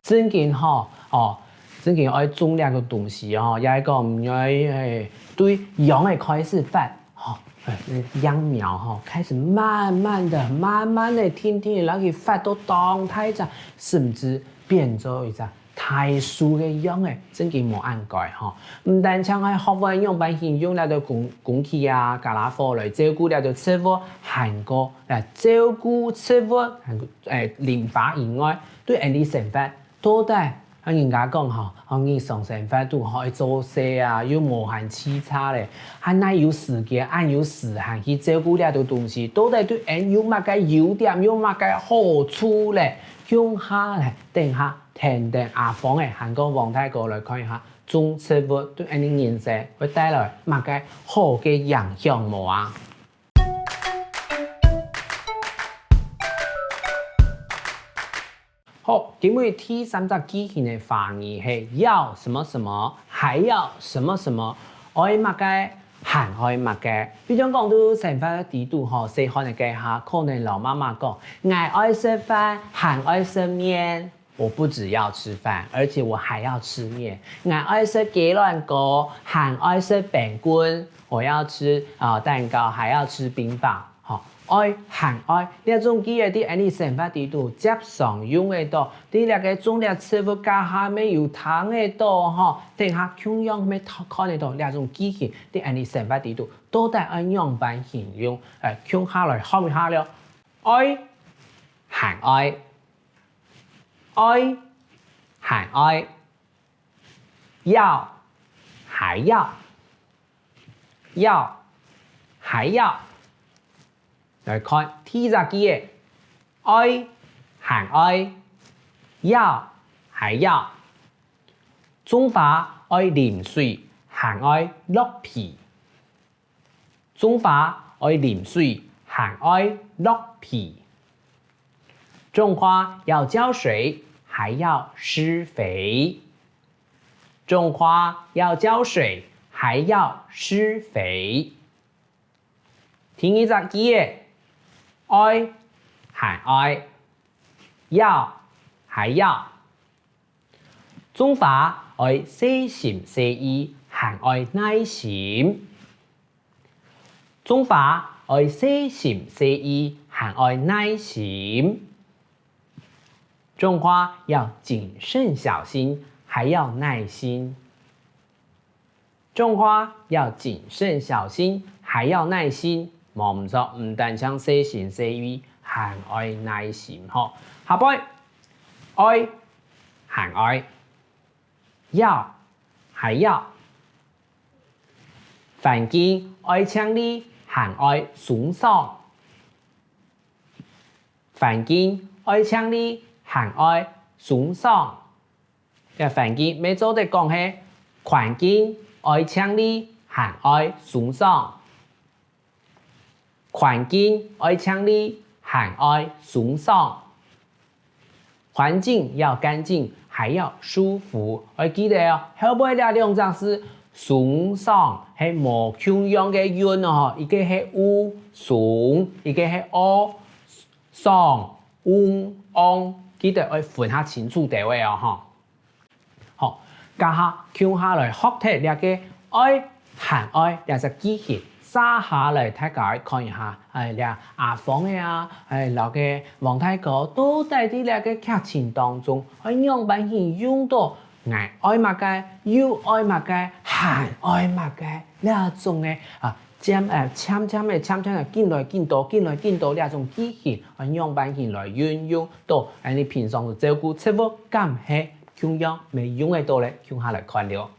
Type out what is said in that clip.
真緊吼真緊愛種兩個東西吼，也係講唔要對養的開始發秧苗吼，開始慢慢的天天讓佢發到當太長，甚至變做一隻大樹的樣誒，真緊冇按改吼。唔但像係學會用辦形容嚟到工具啊、加拉貨來照顧嚟到植物，韓國嚟照顧植物，靈法以外，對人哋生活都得。人家講吼，日常生活都可以做事啊，又無限恣差咧，還乃有時間，按有時限去照顧了的東西，都得對人有乜個優點，有乜個好處咧，用下咧，等下聽阿芳嘅韓國王大哥來看一下，種植物對人的人生會帶來乜個好嘅影響無啊？好，因為第三隻機器的發語係要什麼什麼，還要什麼什麼，愛乜嘅，還愛乜嘅。比如講到生活地度吼，細漢的家下，可能老媽媽講，我愛吃飯，還愛吃麵。我不只要吃飯，而且我還要吃麵。我愛吃雞卵糕，還愛吃餅乾。我要吃蛋糕，還要吃冰棒。愛含愛，呢種機嘅啲你生活地度接常用嘅多，啲那個種啲植物架下面有糖嘅多吼，等下供養咩看得到呢種機器啲你生活地度都得按樣板形容，供下來學一下了，愛含愛，愛含愛，要還要，要還要。來看第二隻機嘅愛還愛，要還要，種花愛淋水，還愛落皮；種花愛淋水，還愛落皮；種花要澆水，還要施肥；種花要澆水，還要施肥。第二隻機嘅愛還愛，要還要，種花愛細心細意，還愛耐心；種花愛細心細意，還愛耐心；種花要謹慎小心，還要耐心；種花要謹慎小心，還要耐心。冇唔錯，唔但將細心細意，還愛耐心吼。下輩愛還愛，要還要，環境愛清理，還愛清爽；環境愛清理，還愛清爽。嘅環境每做得講係環境愛清理，還愛清爽。環境愛清理，還愛清爽。環境要乾淨，還要舒服。我記得哦，後背呢兩隻是清爽，係無窮樣嘅韻哦。一個係烏爽，一個係哦爽昂。記得要分下清楚地位哦。好，家下聽下來學睇呢個愛還愛呢隻機器。沙下嚟大家看一下，阿芳嘅老嘅王大哥都在啲呢個劇情當中，樣板形容到愛乜嘅，又愛乜嘅，還愛乜嘅呢種嘅champ嘅進來進到呢種機器，樣板形來運用到你平常照顧植物，咁係咁樣未用得到咧，用下來看了。